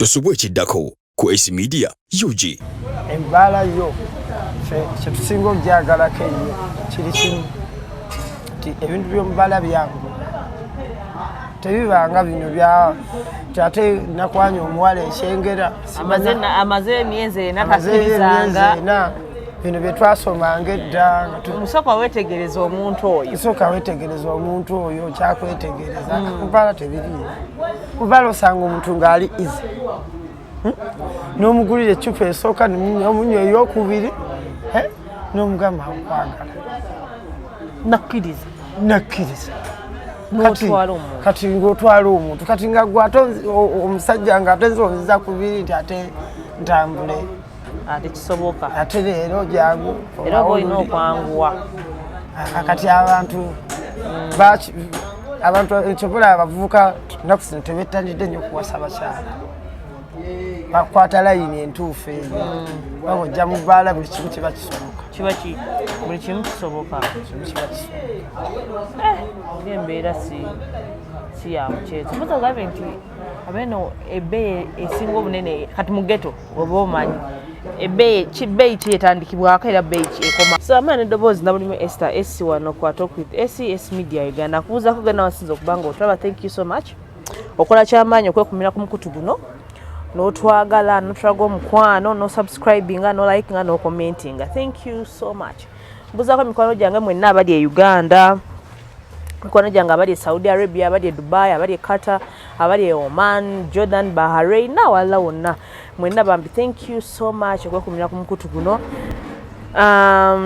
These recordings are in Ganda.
Tosobwe kiddako ku AC Media UG. Embala yo kyetusinga okyagalako ennyo kiri kimu nti ebintu by'omubala byangu tebibanga bino bya ate nakwanya omuwala ekyengera amaze emyezi ena kakkirizanga bino bye twasomanga edda omusooka weetegereza omuntu oyo osooka weetegereza omuntu oyo kyakwetegereza mubala tebiriyo mubala osanga omuntu ng'ali izi n'omugulira eccupa esooka n'omunywa ey'okubiri n'omugamba nkwagala nakkiriza kati ng'otwala omuntu kati nga gwe ate omusajja ng'ate nzonziza ku biri nti ate ntambule ate kisoboka ate leero jangu era oba olina okwanguwa kati abantu ekyobola abavubuka nnaku zino tebettanidde nnyo okuwasa bakyala bakwata layini entuufu eyo baba ojja mu bbaala buli kimu kiba kisoboka buli kimu kisoboka embeera si ya mukyezo mpoza ogambe nti abeno ebbeeyi esinga obunene kati mu ghetto oba omanyi ebbeeyi kyetandikibwako era bbeeyi kyekoma so amaana eddoboozi nabulimu Esther esi wano ku Talk with AC Media Uganda akubuuzaako genda wasinza okubanga otulaba. Thank you so much okola kyamaanyi okwekumira ku mukutu guno n'otwagala n'otulaga omukwano n'osubscribinga n'olikinga n'okommentinga. Thank you so much. Mbuzaako mikwano gyange mwenna abali e Uganda, mikwano gyange abali e Saudi Arabia, abali e Dubai, abali e Qatar, abali e Oman, Jordan, Bahrain n'awalala wonna mwenna bambi thank you so much okwekumira ku mukutu guno.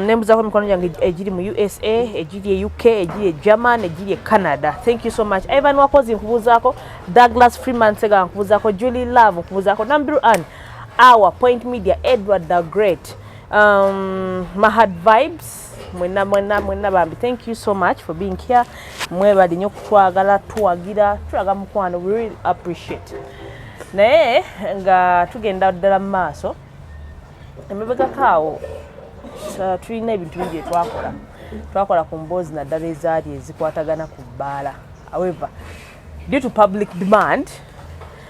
Nembuzaako mikwano gyange egiri mu USA, egiri e UK, egiri e German, egiri e Canada. Thank you so much. Ivan Wakozi nkubuzaako, Douglas Freeman Sega nkubuzaako, Julie Love nkubuzaako, Nambiru Ann, Our Point Media, Edward the Great, Mahad Vibes, mwenna bambi thank you so much for being here. Mwebali nnyo kutwagala tuwagira tulaga mukwano, we really appreciate. Naye nga tugenda ddala mu maaso emabegakaawo tulina ebintu bingi twakola ku mboozi naddala ezaali ezikwatagana ku bbaala. However, due to public demand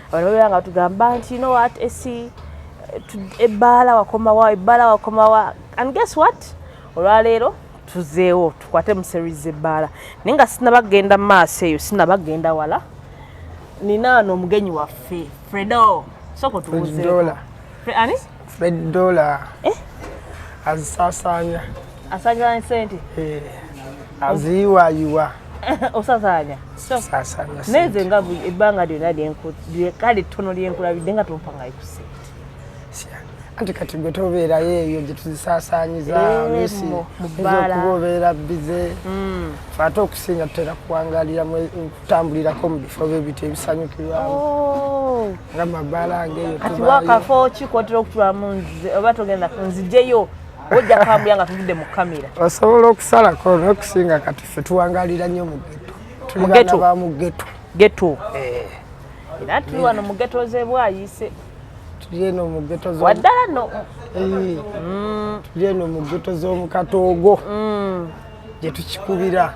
abantu babeera nga batugamba nti you know what ebbaala wakomawa and guess what olwaleero tuzeewo tukwate mu series ebbaala naye nga sinabagenda mu maaso eyo sinabagenda wala nina ano omugenyi waffe Fredo soko tubuzeeko Fred Dollar azisasanya asanya sente aziyiwayiwa osasanya sasanya neze nga ebbanga lyonna kale ttono lyenkulabidde nga tompanga ikusente anti kati gwe tobeerayo eyo gye tuzisasanyiza nesi okubobeera bize ate okusinga tutera kuwangalira kutambulirako mu bifo bebito ebisanyukirwamu nga mabaala ngeeyo kati wakafo kikotera okutulamu nze oba togenda nzijeyo ojja kambula nga tuvudde mu kamera osobola okusalako n'okusinga kati ffe tuwangalira nnyo mu geto tuli baana ba mu geto era tuli wano mu geto zebwayise tuli eno mu geto waddala no tuli eno mu geto z'omukatoogo gye tukikubira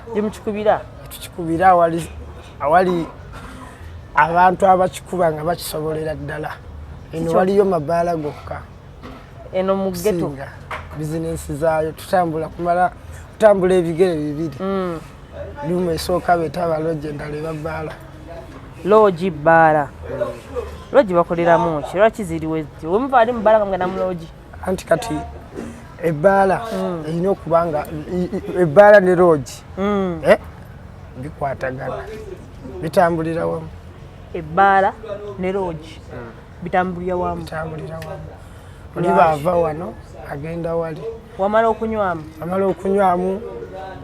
awali abantu abakikuba nga bakisobolera ddala eno waliyo mabaala gokka eno mu geto bizinensi zaayo tutambula ebigere bibiri limu esooka beetaba loogi endala ebabbaala loogi bbaala loogi bakoleramu ki lwaki ziriwe wemuva ali mu bbaala nga mugenda mu loogi anti kati ebbaala erina okuba nga ebbaala ne loogi bikwatagana bitambulira wamu ebbaala ne loogi bitambulira wamu oli baava wano agenda wali wamala okunywamu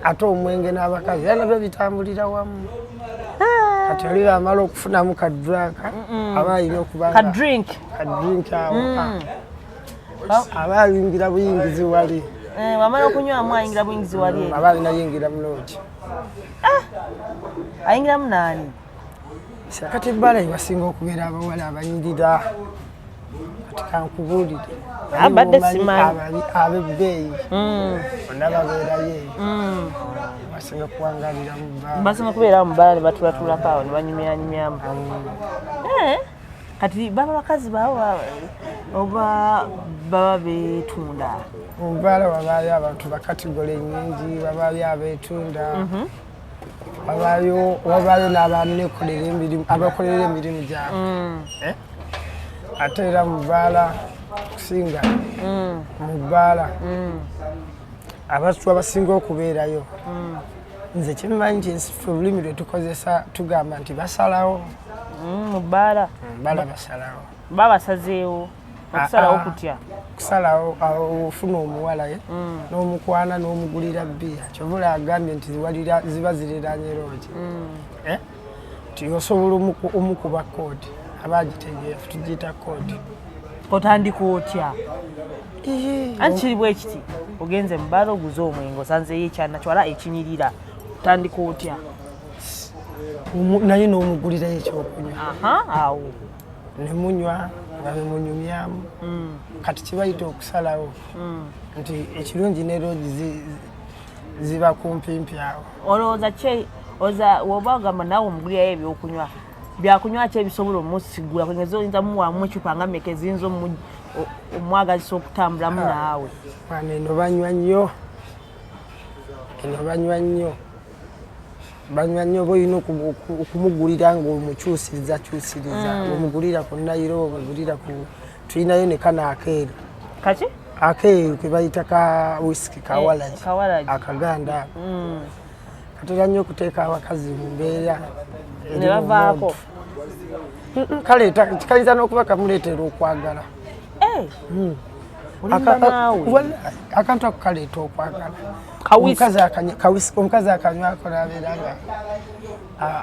ate omwenge n'abakazi era nabyo bitambulira wamu kati oli bamala okufunamu kadranka aba alina okuba kadrink awo aba ayingira buyingizi wali wamala okunywamu ayingira buyingizi wali aba alina yingira mu loogi ayingiramu naani kati ebbala ebasinga okubeera abawala abanyirira kati kankubuulire abadde simanyi ab'ebbeeyi bonna babeerayo eyo basinga kuwangalira mu bbaala basinga kubeera mu bbaala ne batulatulako awo ne banyumyanyumyamu kati baba bakazi bawo oba baba betunda Mubaala wabayo abantu bakategole nyingi babayo abetunda wabayo n'abanekolera emirimu abakolera emirimu gyabwe ate era mubaala kusinga mubaala abantu abasinga okubeerayo nze kimanyi nti ffe olulimi lwe tukozesa tugamba nti basalawo mubaala basalawo babasazeewo okusalawo kutya kusalawo ofuna omuwala n'omukwana n'omugulira bbiya kyovula agambye nti ziba ziriraanye loogi nti osobola omukuba koodi aba agitegeefu tugiyita koodi otandika otya anti kiri bwe kiti ogenze mubaala oguze omwenge osanzeeyo ekyanatwala ekinyirira otandika otya naye n'omugulirayo ekyokunywa awo nemunywa nga bemunyumyamu kati kibayita okusalawo nti ekirungi ne loogi ziba kumpimpi awo olowooza woba ogamba naawe omugulirayo ebyokunywa byakunywa ki ebisobola omusigula kwengezo oyinza muwamu ecupa nga mmeka eziyinza omwagazisa okutambulamu naawe eno banywa nnyo banywa nnyo oba olina okumugulira ng'omukyusiriza omugulira ku nayiro omugulira ku tulinayo ne kano akeeru kaki akeeru ke bayita ka wisiki kawalagi akaganda katera nnyo okuteeka abakazi mu mbeera ne bavaako kale kikayinza n'okuba kamuleetera okwagala akantu ako kaleeta okwagala omukazi akanywako nabeera nga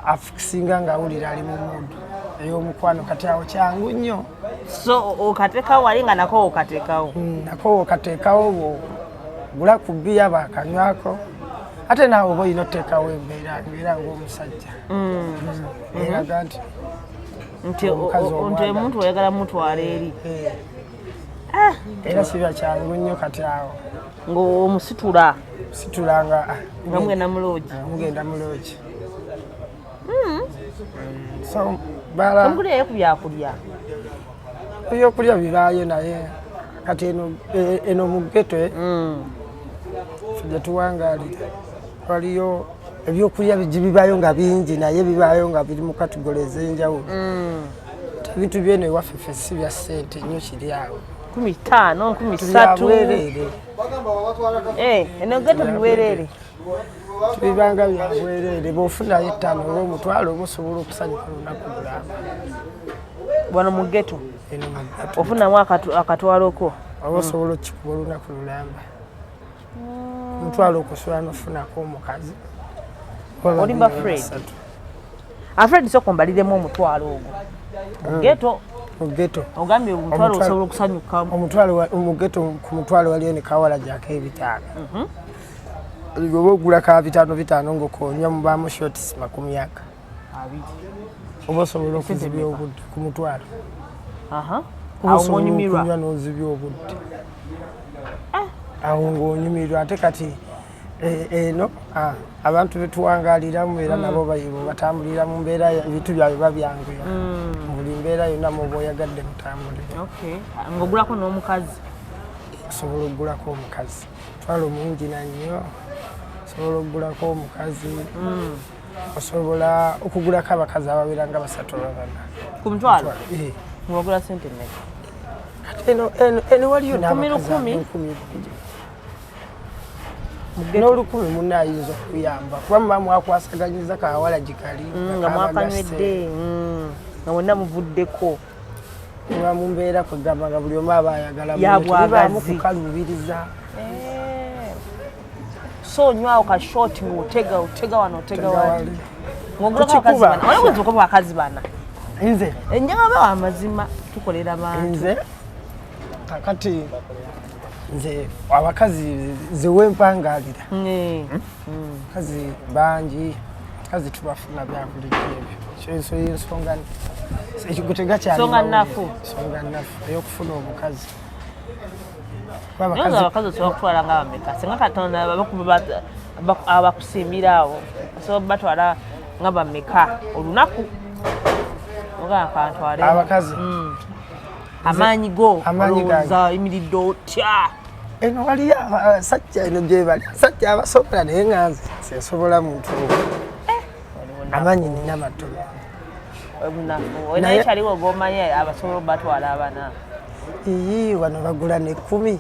afukisinga ngaawulira ali mu mundu ey'omukwano kati awo kyangu nnyo so okateekawo wali nga nako okateekawo nako okateekawo gula ku bbiya bakanywako ate naawe oba olina oteekawo embeera ng'omusajja eraga nti omuntu oyagala mutwala eri era kiba kyangu nnyo kati awo ng'omusitula nga mugenda mu loogi so bala omugulirayo ku byakulya ebyokulya bibaayo naye kati eno mu ggeto gye tuwangaalira waliyo ebyokulya bibaayo nga bingi naye bibaayo nga biri mu kategole ez'enjawulo ebintu byeno ewaffe ffe si bya ssente nnyo kiri awo 15 13 eno ggeto biweerere tubibanga byabwereere bw'ofunayo 5 oba omutwalo oba osobola okusanyuka olunaku mulamba wano mu ggeto ofunamu akatwaloko oba osobola okikuba olunaku lulamba omutwalo okusula n'ofunako omukazi olimba Fred Fred soko mbaliremu omutwalo ogwo mu ggeto ogambye omutwalo osobola okusanyukamu mu ggeto ku mutwalo waliyo ne kawala gy'ak'ebitaano oba ogula ka 5 ng'okonywa mubaamu shotis 20 oba osobola okuzibya obudde ku mutwalo oba osobola okunywa n'ozibya obudde awo ng'onyumirwa ate kati eno abantu betuwangaaliramu era nabo batambulira mu mbeera ebintu byabwe babyanguya buli mbeera yonna muba oyagadde mutambulire ng'ogulako n'omukazi osobola okugulako omukazi twala omungi nannyo osobola okugulako omukazi osobola okugulako abakazi ababeera nga 3 oba 4 ku mutwalo ng'ogula sente mmeka eno waliyo n'abakazi n'olukumi munna ayinza okuyamba kuba muba mwakwasaganyiza kawala gikali nga mwakanywedde nga mwenna muvuddeko muba mu mbeera kwegamba nga buli omu aba ayagala bibaamu kukalubiriza so onywawo ka short ng'otega wano otega wali ng'ogulako abakazi bana wali oyinza okuba abakazi bana nze enjanga ba amazima tukolera bantu nze kakati nze abakazi zewempangaalira kazi bangi kazi tubafuna bya bulijjo ebyo ensonga ekigutega kyalisonga nnafu ey'okufuna omukazi abakazi osobola kutwala nga bameka singa katonda abakusimbira awo osobola batwala nga bameka olunaku oga kantwale abakazi amaanyi go Amaanyi gange. olowooza imiridde otya eno waliyo abasajja eno gye bali abasajja abasobola naye nga nze sinsobola muntu amanyi nina matono naye kyaliwo gomanyi abasobola obatwala abana iyi wano bagula ne 10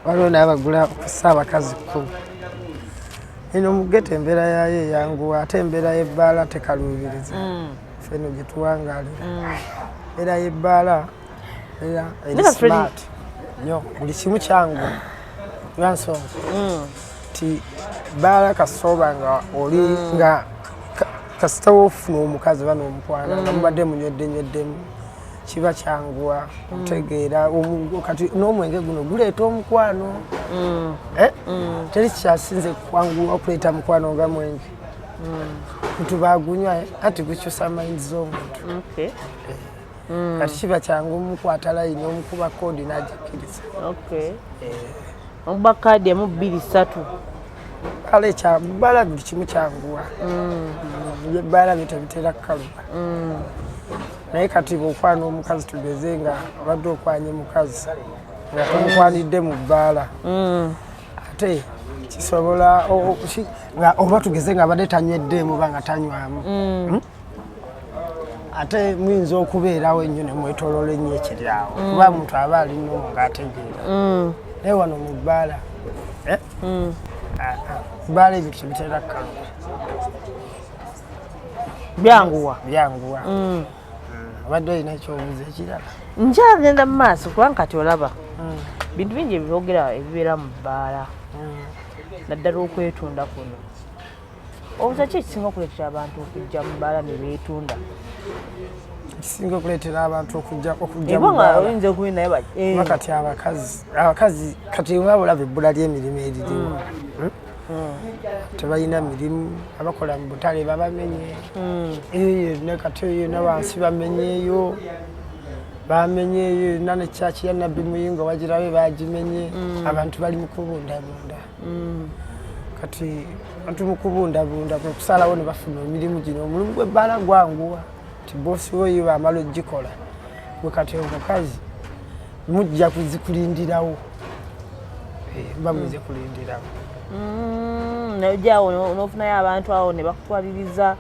waliwo n'abagula okusa abakazi 10 eno mugete embeera yayo eyanguwa ate embeera y'ebbaala tekaluubiriza feno gye tuwangaalira embeera y'ebbaala era eri smart nnyo buli kimu kyangu lwansonga ti bbaala kasooba nga oli nga kasita woofuna omukazi oba n'omukwana nga mubadde munyweddenywedemu kiba kyanguwa okutegeera kati n'omwenge guno guleeta omukwano teri kikyasinze kwanguwa okuleeta mukwano nga mwenge muntu bagunywa anti gukyusa mayindi z'omuntu kati kiba kyangu omukwata layini omukuba koodi n'agikkiriza omuba kaadi emu 2 3 kale ekyabala buli kimu kyanguwa ebbaala byo tebitera kukaluba naye kati bw'okwana omukazi tugeze nga obadde okwanye mukazi nga tomukwanidde mu bbaala ate kisobola oba tugeze nga abadde tanyweddeemu oba nga tanywamu ate muyinza okubeerawo ennyo ne mwetoloola ennyo ekiryawo kuba muntu aba alinomu ng'ategeera naye wano mu bbaala bbaala ebyo tebitera kukaluba byanguwa obadde olina ekyobuuza ekirala nkyagenda mu maaso kubanga kati olaba bintu bingi ebyogera ebibeera mu bbaala naddala okwetunda kuno obuza ki ekisinga okuleetera abantu okujja mu bbaala ne beetunda ekisinga okuleetera abantu okujja nga oyinza okubi naye kati abakazi kati wabulaba ebbula ly'emirimu eririmu tebalina mirimu abakola mu butale babamenye eyo yonna kati eyo yonna wansi bamenyeeyo yonna nekyaki ya nabbi muyingo bagirabe bagimenye abantu bali mu kubundabunda kati bantu mu kubundabunda kusalawo ne bafuna emirimu gino omulimu gw'ebbaala gwanguwa ti boosi woyo bamala ogikola gwe kati omukazi mujja kuzikulindirawo mba muze kulindirawo nojjawo n'ofunayo abantu awo ne bakutwaliriza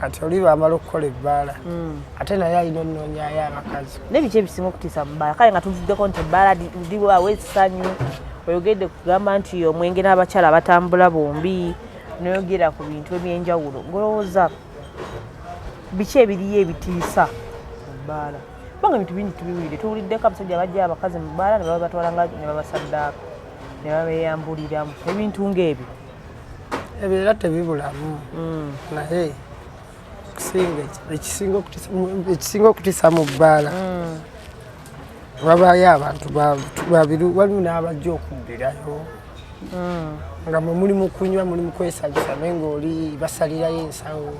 kati oli bamala okukola ebbaala ate naye alina onoonyayo abakazi nebiki ebisinga okutiisa mu bbaala kale nga tuvuddeko nti ebbaala liwawo essanyu oyogedde kugamba nti omwenge n'abakyala batambula bombi noyogera ku bintu ebyenjawulo ngolowooza biki ebiriyo ebitiisa mu bbaala kubanga ebintu bingi tubiwulidde tuwuliddeko abasajja bajja abakazi mu bbaala ne baba batwalanga ne babasaddaaka ne babeyambuliramu ebintu ng'ebyo ebyo era tebibulamu naye ekisinga okutiisa mu bbaala wabayo abantu babiri waliwo n'abajja okubbirayo nga mwe muli mu kunywa muli mu kwesanyusa naye ng'oli basalirayo ensawo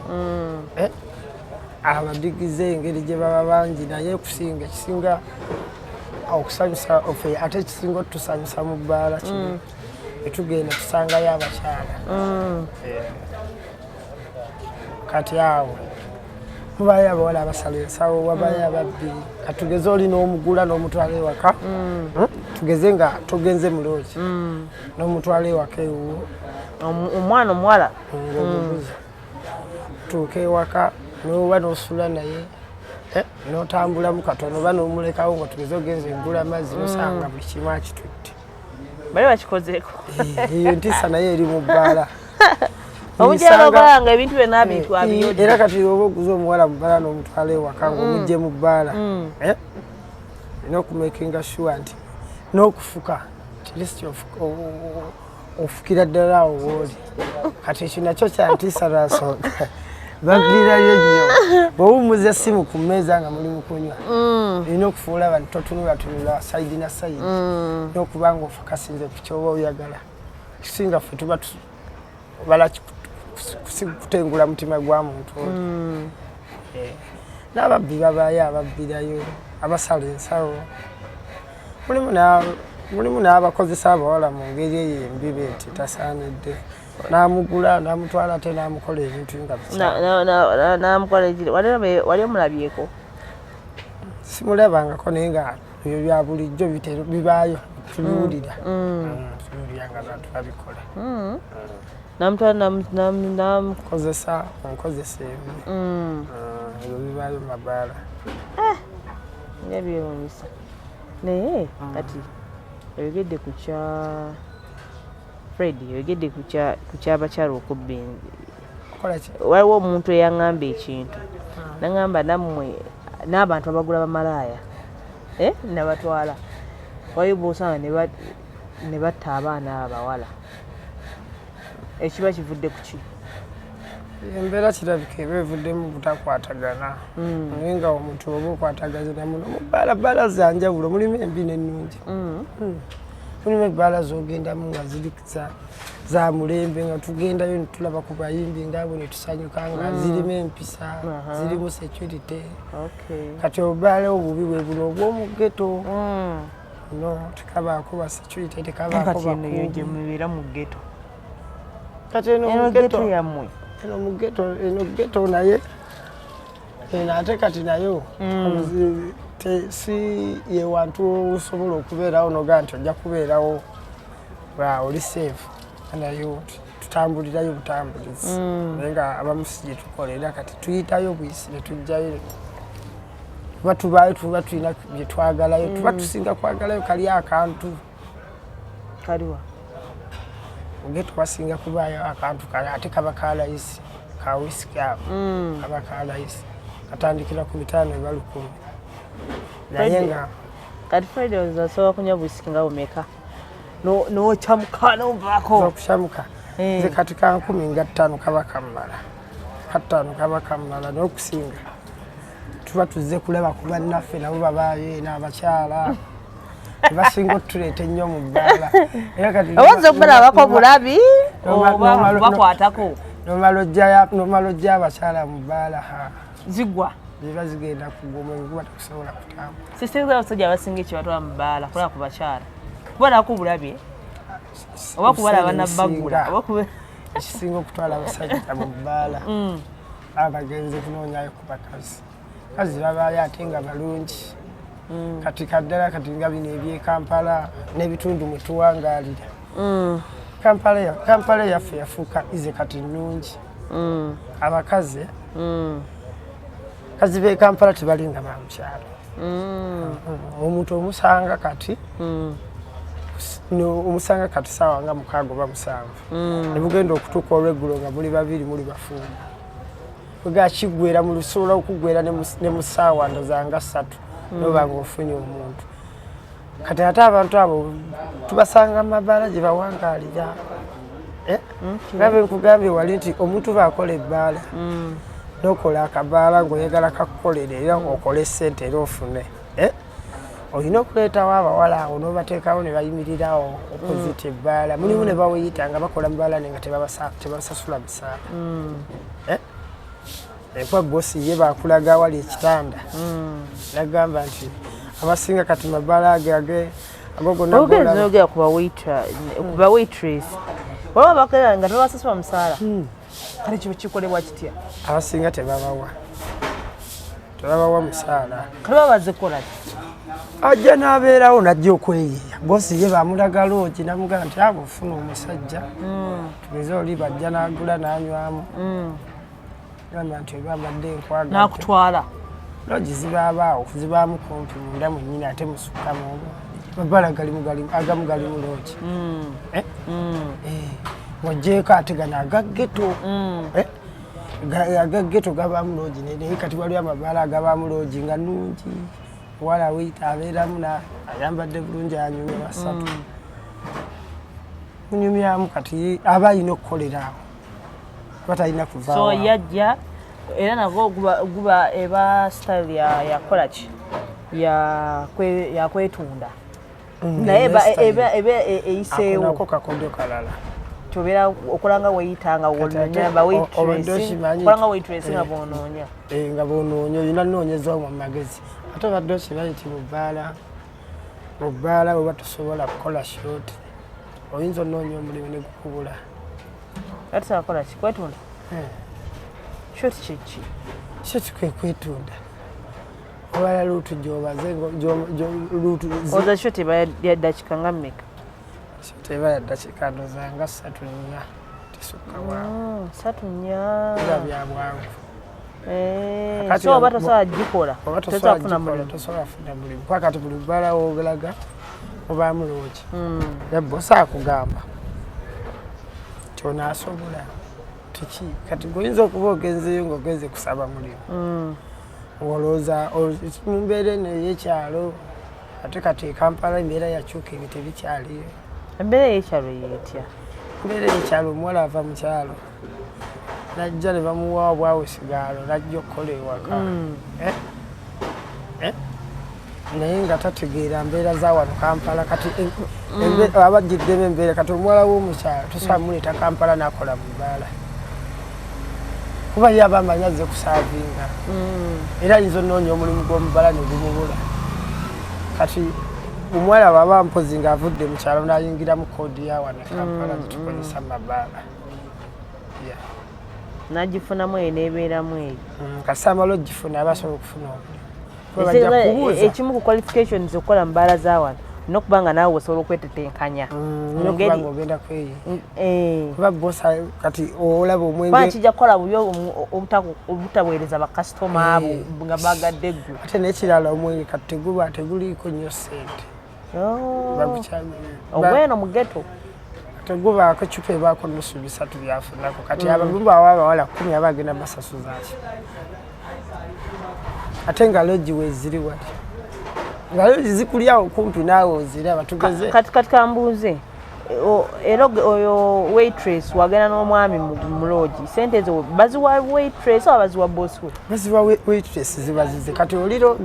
abadigize engeri gye baba bangi naye okusinga ekisinga okusanyusa ofe ate ekisinga otusanyusa mu bbaala kino etugenda tusangayo abakyala kati awo mubayo abawala abasala ensawo wabayo ababbi katugeze oli n'omugula n'omutwala ewaka tugeze nga togenze muloozi n'omutwala ewaka ewuwo omwana omuwala ng'omubuza tuuka ewaka n'oba n'osula naye n'otambulamu katono oba n'omulekawo nga tugeze ogenze ngula amazzi nosanga buli kimu akitutte bali bakikozeeko eyo ntiisa naye eri mu bbaala omukyala okolanga ebintu byonna abiyodde era kati oba oguza omuwala mu bbaala n'omutwala ewaka ng'omugye mu bbaala olina okumakinga sure nti n'okufuka tirisiti ofukira ddala awo wooli kati ekyo nakyo kyantiisa lwansonga babbirayo nnyo bw'owummuza essimu ku mmeeza nga muli mu kunywa olina okufuula bani totunulatunula sayidi na sayidi n'okuba nga ofakasinze ku kyoba oyagala kisinga ffe tuba bala kutengula mutima gwa muntu oyo n'ababbi babayo ababbirayo abasala ensawo mulimu n'abakozesa abawala mu ngeri eyo embibe nti tasaanidde namugula namutwala ate namukola ebintu nga namukola ekiri wali omulabyeko simulabangako naye nga ebyo bya bulijjo bibaayo tubiwulira tubiwulira nga bantu babikola namutwala kozesa onkozesa ebyo bibaayo mu mabaala nga byewuunyisa naye kati oyogedde ku kya Fred oyogedde ku kyabakyala okubba waliwo omuntu eyaŋŋamba ekintu naŋŋamba nammwe n'abantu abagula bamalaaya nabatwala waliwo boosanga ne batta abaana abawala ekiba kivudde ku ki embeera kirabika eba evuddemu butakwatagana naye nga omuntu oba okwatagazana muno mu bbaala zanjawulo mulimu embi n'ennungi mulimu ebbaala zogendamu nga ziri za mulembe nga tugendayo netulaba ku bayimbi ngaabo netusanyuka nga zirimu empisa zirimu security kati obbaala obubi bwe buno obw'omugeto no tekabaako ba security tekabaako mubeera mu geto kati eno geto yammwe eno geto naye ate kati nayo si ye wantu osobola okubeerawo nogaa nti ojja kubeerawo oli safe nayo tutambulirayo butambulizi naye nga abamu si gye tukolera kati tuyitayo buyisi ne tujjayo tuba tubaayo tuba tulina bye twagalayo tuba tusinga kwagalayo kali akantu kaliwa geto basinga kubaayo akantu kale ate kaba kalayisi ka wisiki awo kaba kalayisi katandikira ku 5 eba 10 naye nga kati Friday ozasobola kunywa wisiki nga bumeka n'okyamuka n'ovaako okucamuka nze kati ka 10 nga 5 kaba kammala katano kaba kammala n'okusinga tuba tuzze kulaba ku bannaffe nabo babaayo n'abakyala basinga otuleeta ennyo mu bbaala owazza okubalabako bulabi oba bakwatako nomala ojja abakyala mu bbaala zigwa ziba zigenda kuguma enkuba takusobola kutambula sisitemu z'abasajja abasinga ekibatwala mu bbaala kulaba ku bakyala kubalako bulabi oba kubalaba nabbagula ekisinga okutwala abasajja mu bbaala abagenzi kunoonyayo ku bakazi kazi babaayo ate nga balungi kati kaddala kati nga bino ebyekampala n'ebitundu mwe tuwangaalira kampala yaffe yafuuka ize kati nnungi abakazi kazi b'e kampala tebalinga bamukyalo omuntu omusanga kati omusanga kati saawa nga 6 oba 7 ne bugenda okutuuka olweggulo nga muli 2 muli bafumbo bwega kiggwera osobola okuggwera ne mu ssaawa ndozanga 3 noba ng'ofunye omuntu kati ate abantu abo tubasanga mu mabaala gye bawangaalira nga bwe nkugambye wali nti omuntu baakola ebbaala n'okola akabaala ng'oyagala kakukolere era ng'okola essente era ofune olina okuleetawo abawala awo n'obateekawo ne bayimirirawo okuzita ebbaala mulimu ne baweyita nga bakola mubaala nga tebasasula misaala enkuba bosi ye bakulaga wali ekitanda nagamba nti abasinga kati mabaala agogonnogera ku bawaitress waba bakolera nga tebasasula musaala kale kiba kikolebwa kitya abasinga tebabawa musaala kale babazikola ajja n'abeerawo najja okweyiya bosi ye bamulaga loogi namugamba nti abo ofuna omusajja tugeze oli bajja n'agula n'anywamu gamba nti ebambadde enkwaga nakutwala loogi zibaabaawo zibaamu kumpi munda mu nnyini ate musukkamu mabaala agamu gali mu loogi ng'oggyeko ate gano agaggeto agaggeto gabaamu loogi naye kati waliwo amabaala agabaamu loogi nga nnungi wala weyita abeeramu ayambadde bulungi anyumya 3 munyumyamu kati aba alina okukolera awo batalina kuvaawo so yajja era nagwo guba eba style yakola ki yakwetunda naye eba eyiseewo ako kakodyo kalala tobeera okolanga weyitanga wononyamba okolanga waitress nga bonoonya nga bonoonya olina noonyeza mu magezi ate obadde okibayiti mu bbaala bwe batusobola kukola short oyinza onoonya omulimu ne gukubula Atakola kikwetunda. Shoti chichi. Shoti kwetunda. Wala lutu jobaze lutu. Oza shoti ya dakika ngammeka. Shoti ya dakika ndozanga 3 tisuka wa. 3 bya bwangu. So bato sawa jikola. Tosafuna mulimu. Kwa kati buli bala ogalaga oba mulungi. Yabbo saakugamba. Kyona asobola. Tuki kati goyinza okuba ogenzeyo ng'ogenze kusaba mulimu. Olowooza mumbeera eno ey'ekyalo ate kati Kampala embeera yakyuka ebyo tebikyaliyo. Embeera y'ekyalo yeetya? Embeera y'ekyalo omuwala ava mu kyalo najja ne bamuwa obwawe sigaalo najja okukola ewaka. Naye nga tategeera mbeera za wano Kampala kati abagiddemu embeera kati omuwala w'omukyalo tosobola muleeta Kampala n'akola mu bbaala. Kuba ye aba amanyi azze kusaavinga. Era ayinza onnoonya omulimu gw'omubala ne gumubula. Kati omuwala bw'aba mpozi ng'avudde mu kyalo n'ayingira mu koodi ya wano Kampala gye tukozesa mu mabbaala. N'agifunamu eyo n'ebeeramu eyo. Kasi amala ogifuna aba asobola okufuna omulimu. Ekimu ku qualifications okukola mu bbaala za wano n'okuba nga naawe osobola okwetetenkanya. N'okuba ng'ogenda kweyi. Kuba bosa kati olaba omwenge. Kuba kijja kukola bubi obutaweereza bakasitoma abo nga baagadde ggwe. Ate n'ekirala omwenge kati teguliiko nnyo ssente. Oba eno mu ghetto. Tegubaako ecupa ebaako nusu 3 byafunako. Kati abagumba abawala 10 abagenda basasuza ki. Ate nga lodge weeziri wali. Nga lodge zikulyawo kumpi naawe oziraba tugeze. Kati kambuuze. Era oyo waitress wagenda n'omwami mu lodge. Sente ezo baziwa waitress oba baziwa boss we? Baziwa waitress zibazize. Kati oliro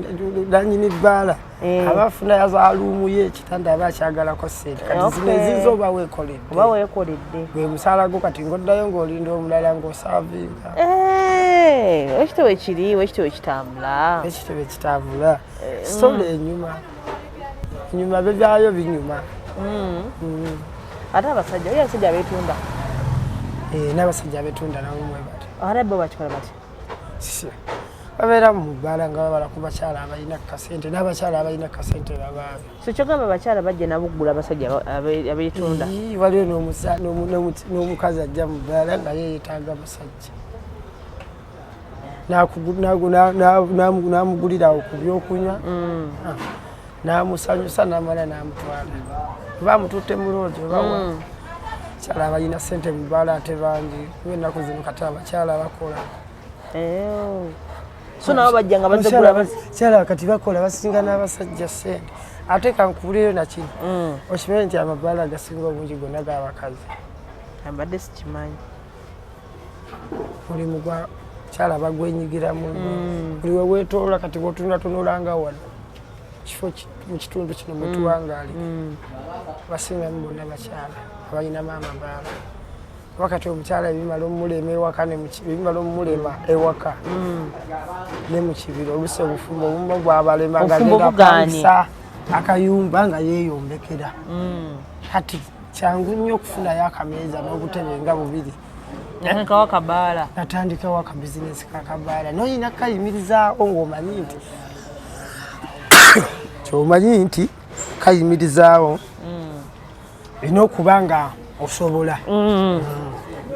nannyini bbaala. Abafuna yaza luumu ye ekitanda aba akyagalako ssente. Kati zino ezizo oba weekoledde. Oba weekoledde. Gwe musaala gwo kati ng'oddayo ng'olinda omulala ng'osaavinga. Ekitebe kiri, ekitebe kitambula. Ekitebe kitambula. Sitole enyuma. Enyuma bibyayo binyuma. Ate abasajja oli abasajja abeetunda. N'abasajja abeetunda nabo mwe bati. Ate bo bakikola bati. Babeera mu bbaala nga babala ku bakyala abalina kasente n'abakyala abalina kasente babaabe. So kyogamba bakyala bajja nabo okugula abasajja abeetunda. Waliwo n'omukazi ajja mu bbaala nga ye yeetaaga basajja. N'amugulira ku byokunywa. N'amusanyusa n'amala n'amutwala. Bamututte mu loogi bawa. Abakyala abalina ssente mu bbaala ate bangi. Ennaku zino kati abakyala bakola. So nabo bajja nga bazze gula abakyala kati bakola basinga n'abasajja ssente. Ate kankubulireyo na kino. Okimanyi nti amabbaala agasinga obungi gonna g'abakazi. Ambadde sikimanyi. Mulimu gwa kyala bagwenyigiramu. Buli we weetoola kati bw'otunulananga wano. Kifo mu kitundu kino mwe tuwangaali. Basingamu bonna bakyala abalina maama baala. Wakati omukyala ebimala omulema ewaka ebimala omulema ewaka ne mu kibira oluusi obufumbo obumu bwabalema nga agenda kupangisa akayumba nga yeeyombekera. Kati kyangu nnyo okufunayo akameeza n'obutebe nga bubiri. Natandikawo akabaala. Natandikawo akabizinesi k'akabaala. N'olina kayimirizaawo ng'omanyi nti ky'omanyi nti kayimirizaawo olina okuba nga osobola.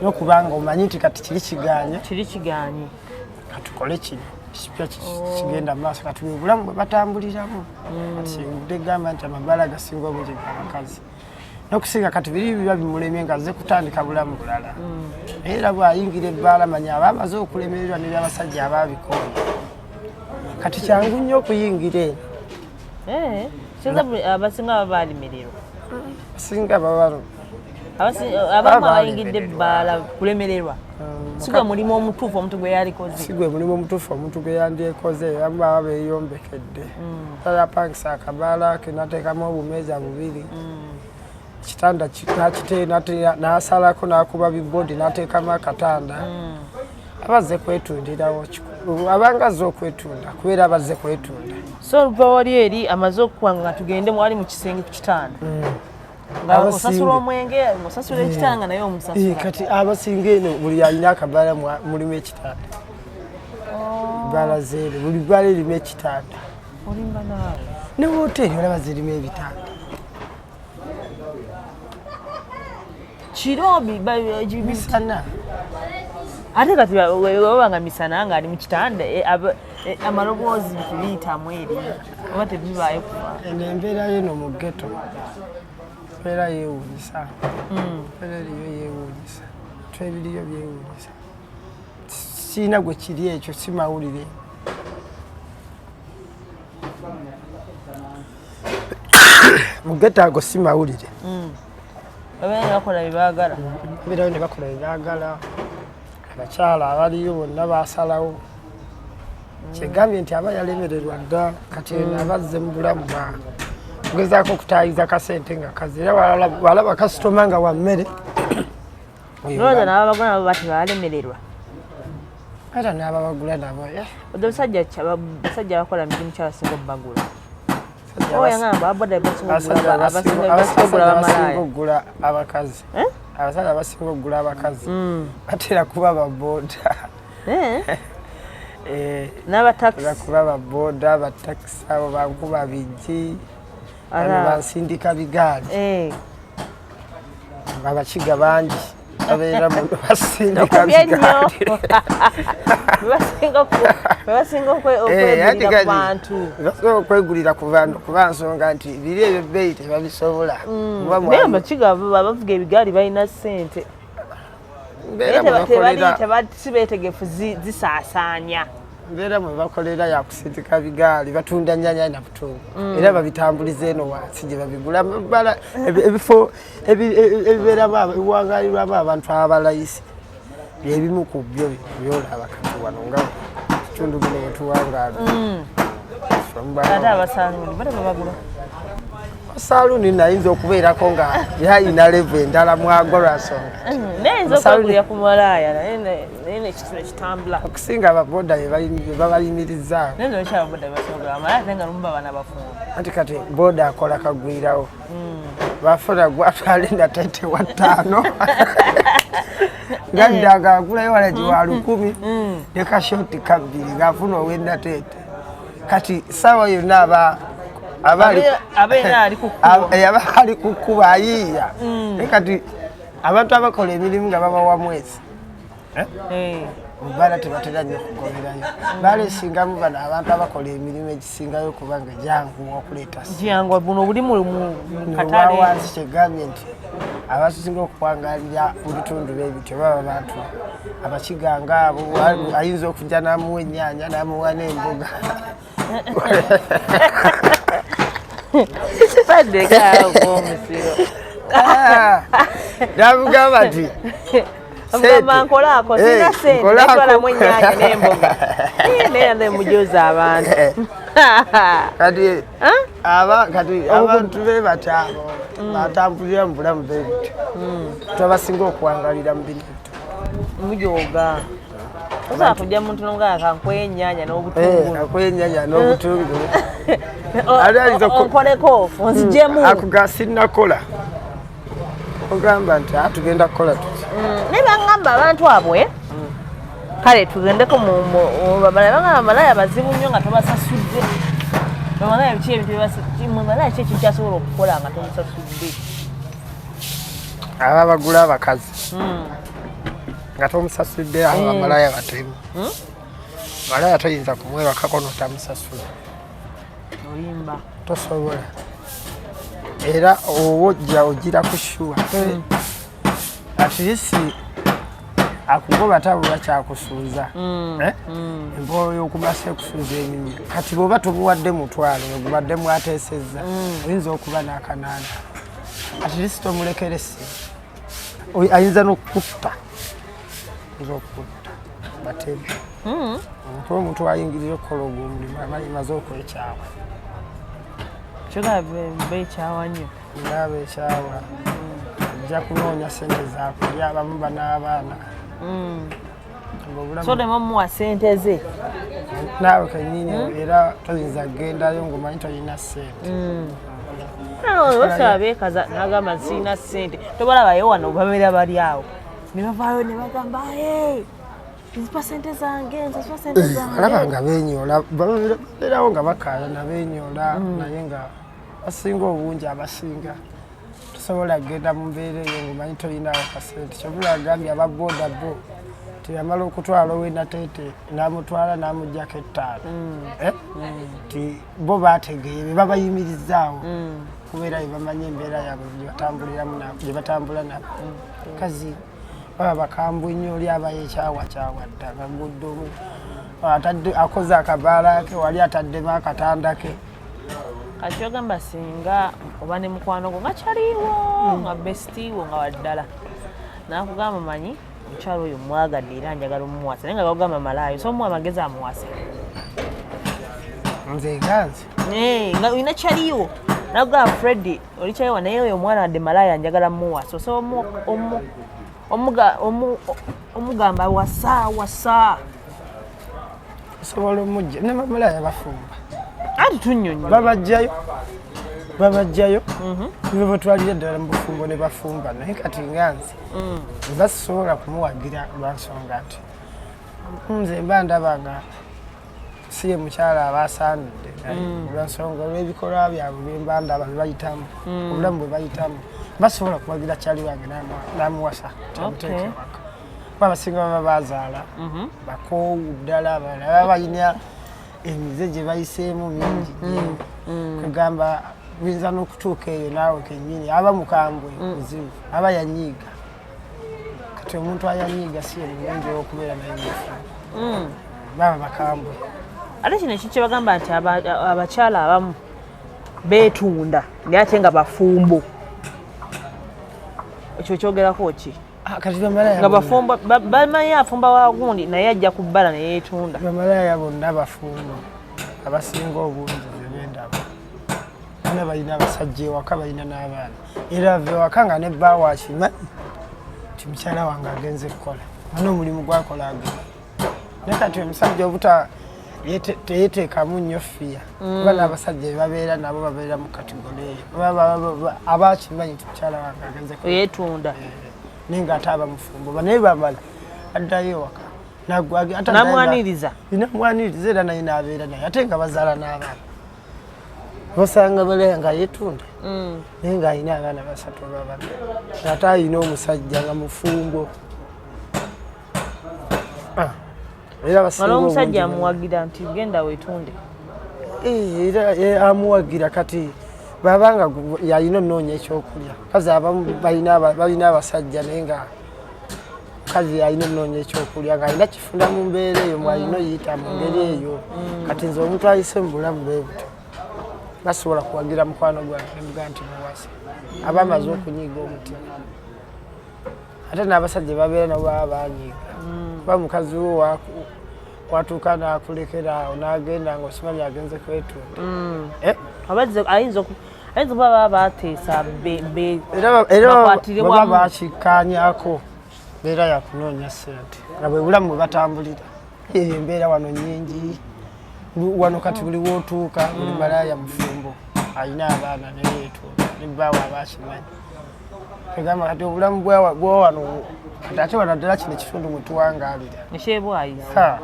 N'okuba nga omanyi nti kati kiri kigaanye. Katukole kino ekipya kigenda mu maaso kati obulamu bwe batambuliramu. Kati tegamba nti amabbaala agasinga obungi g'abakazi. N'okusinga kati biri biba bimulemye nga azze kutandika bulamu bulala. Era bw'ayingira ebbaala manya aba amaze okulemererwa n'ebyabasajja abaabikola. Kati kyangu nnyo okuyingira eno. Abasinga baba baalimiriro. Abasinga baba abamu abayingidde ebbaala kulemererwa. Si gwe mulimu omutuufu omuntu gwe yalikoze. Si gwe mulimu omutuufu omuntu gwe yandyekoze abamu baba beeyombekedde. Yapangisa akabaala ke n'ateekamu obumeeza bubiri. Ekitanda n'asalako n'akuba bibodi n'ateekamu akatanda. Abazze kwetundirawo abanga azze okwetunda kubeera abazze kwetunda. So oluva wali eri amaze okukwanga nga tugende mwali mu kisenge ku kitanda. nga osasula omwenge osasula ekitanga naye omusasula kati abasinga eno buli alina akabbala mulimu ekitanda bbala zeere buli bbala erimu ekitanda olimba naawe ne woteeri olaba zirimu ebitanda kiro misana ate kati webanga misana nga ali mu kitanda amaloboozi biyitamu eri oba tebibaayo kuba eno embeera yeno mu ghetto embeera yeewuunyisa embeera eriyo yeewuunyisa twebiriyo byewuunyisa siina gwe kiri ekyo si mawulire mu ghetto ago si mawulire abaana bakola byebaagala embeerayo ne bakola byebaagala abakyala abaliyo bonna baasalawo kyegambye nti aba yalemererwa dda kati abazze mu bulamu kugezaako okutaayiza kasente nga kazi era walaba kasitoma nga wa mmere looza n'ababagula nabo bati balemererwa era n'ababagula nabo odde basajja bakola mirimu kyabasinga obubagula oyangamba aboda abasinga okugula abakazi abasajja abasinga okugula abakazi batera kuba babooda n'abatakisi kuba babooda abatakisi abo bankuba bigi bansindika bigaali abakiga bangi babeera basindika bigaali bebasinga okwegulira ku bantu basinga okwegulira ku bantu kuba nsonga nti biri ebyo bbeeyi tebabisobola naye abakiga bavuga ebigaali balina ssente si beetegefu zisaasaanya mbeera mwe bakolera yakusindika bigaali batunda nyanya na butungulu era babitambuliza eno wansi gye babigula bala ebifo ebibeeramu ebiwangalirwamu abantu abalayisi byebimu ku byo byolaba kati wano nga kitundu bino wetuwangaala ate abasaluni bate babagula saluni nayinza okubeerako nga yayina levu endala mwago lwasonga nayinza okwegulira ku malaaya naye nekitula kitambula okusinga ababoda bebabayimirizaawo naye nokyababoda bebasobola amalaya ate nga lumu baba nabafuna anti kati boda akola kagwirawo bafuna gwatwale na tete wa 5 gaddaga agulayo walaji wa 10 ne kashoti kabbiri ngafuna owenda tete kati sawa yonna abali kukuba ayiiya kati abantu abakola emirimu nga babawa mwezi obbala tebatera nnyo okugoberayo balesingamu bano abantu abakola emirimu egisingayo okuba nga jangu okuleeta jangu buno buli mu katale wansi kyegambye nti abasinga okwangalira mu bitundu byebityo baba bantu abakiganga abo ayinza okujja n'amuwa ennyaanya n'amuwa n'emboga nabugamba nti nkolako sina sente natwalamu ennyaanya n'emboga naye nze mujoza abantu kati abantu be bataabo batambulira mu bulamu bebityo twabasinga okwangalira mu bintu mujoga oza kujja muntu nonga kankwe ennyaanya n'obutungulu ankwe ennyaanya n'obutungulu onkoleko onzijemu akuga sinnakola ogamba nti tugenda kukola tuti naye bangamba abantu abwe kale tugendeko bangamba malaya bazibu nnyo nga tobasasudde bamalaya biki ebintu malaya ki ekintu kyasobola okukola nga tomusasudde aba bagula abakazi nga tomusasudde abo bamalaya batemu malaya toyinza kumwebakako notamusasula olimba tosobola era owojja ogira kushuwa atirisi akugoba tabula kyakusuuza embolo y'okumasa ekusuuza eminya kati bw'oba tomuwadde mutwalo ogubadde mwateesezza oyinza okuba n'akanaana atirisi tomulekeresi ayinza n'okukutta batebe kuba omuntu ayingirira okukola ogwo omulimu aba imaze okwekyawa bekyawa nnyo ndaba ekyawa ajja kunoonya sente zakulya abamu ban'abaana so temamuwa sente ze naawe kenyini era toyinza kugendayo ng'omanyi tolina sente Basaba beekaza n'agamba sirina ssente tobalabayo wano babeera bali awo ne bavaayo ne bagamba nzipa ssente zange nzipa ssente zange alaba nga beenyola babeerawo nga bakaayana beenyola naye nga basinga obungi abasinga tosobola kgenda mu mbeera eyo ng'omanyi tolinawo kasente kyobula agambye ababooda bo teyamala okutwala ow'enateete n'amutwala n'amuggyako ettaano ti bo baategeeye be babayimirizaawo kubeera bye bamanyi embeera yaabwe gye batambula nabo kazi baba bakambwe nnyo oli aba yekyawakyawa ddala guddomu akoze akabaala ke wali ataddemu akatanda ke kati kyogamba singa oba ne mukwano gwo nga kyaliwo nga bestiiwo nga waddala naakugamba manyi omukyalo oyo mwagadde era njagala omumuwasa naye nga gagamba malaayo so omuwa amagezi amuwase nze ganzi nga olina kyaliwo nagamba Freddy oli kyaliwo naye oyo omwana wadde malaayo njagala mumuwasa so omugamba wasa osobola omujja ne bamalaaya bafumba anti tunnyonnyi babajjayo nibo batwalira ddala mu bufumbo ne bafumba naye kati nganzi basobola kumuwagira lwansonga nti nze mba ndaba nga si ye mukyala aba asaanidde lwansonga olw'ebikolwa byabwe bemba ndaba bebayitamu obulamu bwe bayitamu basobola kuwagira kyali wange n'amuwasa tamuteeke waka kuba abasinga baba bazaala bakoowu ddala abalala baba balina emize gye bayiseemu mingi kugamba biyinza n'okutuuka eyo naawe kennyini aba mukambwe muzibu aba yanyiiga kati omuntu ayanyiiga si ye mulungi okubeera naye mufu baba bakambwe ate kino ekyo kyebagamba nti abakyala abamu beetunda naye ate nga bafumbo ekyo kyogerako ki nga bafumba bamanyi afumba wagundi naye ajja ku bbala ne yeetunda bamalaaya bonna bafumbo abasinga obungi zebendaba bana balina abasajja ewaka balina n'abaana era ava ewaka nga nebba wakimanyi ti mukyala wange agenze kukola ana omulimu gwakola agenda naye kati omusajja obuta teyeteekamu nnyo fiya kuba n'abasajja bebabeera nabo babeera mu kategole eyo abakimanyi ti mukyala wange agenze yeetunda naye ng'ate aba mufumbo naye bamala addayo ewaka namwaniriza era naye n'abeera naye ate nga bazaala n'abaana osanga balaya nga yeetunda naye ng'alina abaana basatu babana ate alina omusajja nga mufumbo era omusajja amuwagira nti genda weetunde era amuwagira kati babanga yalina onoonya ekyokulya kazi abamu balina abasajja naye nga kazi yalina onoonya ekyokulya ng'alina kifunda mu mbeera eyo mwalina oyiyita mu ngeri eyo kati nze omuntu ayise mu bulamu bwe buto basobola kuwagira mukwano gwange nemugaa nti muwasa aba amaze okunyiiga omutima ate n'abasajja babeera nabo baba banyiiga kuba mukazi wo watuuka n'akulekera awo n'agenda ng'osimanyi agenze kwetunda ayinza kuba baba bateesa baba bakikkaanyako mbeera yakunoonya ssente nga bwe bulamu bwe batambulira eyo embeera wano nnyingi wano kati buli wootuuka buli malaaya mufumbo alina abaana naye yeetunda nebbaawo abakimanyi egamba kati obulamu bwa wano kati ate wano ddala kino ekitundu mwe tuwangaalira ekyebwayisa